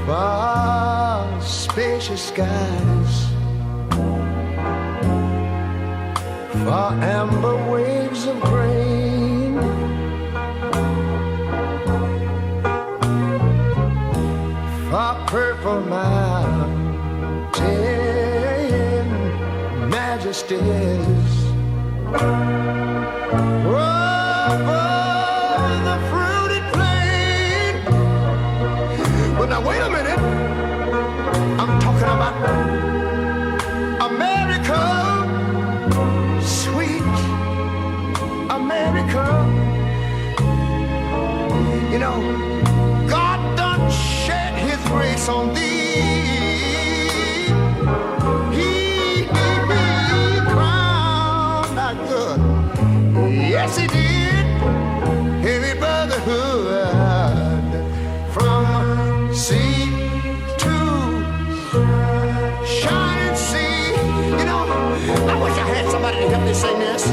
for spacious skies, for amber waves of grain, for purple mountain majesties, over the fruited plain. But now wait a minute, I'm talking about America, sweet America. You know, God done shed his grace on thee. He crowned our good. Yes, he did. Heavy brotherhood from sea to shining sea. You know, I wish I had somebody to help me sing this.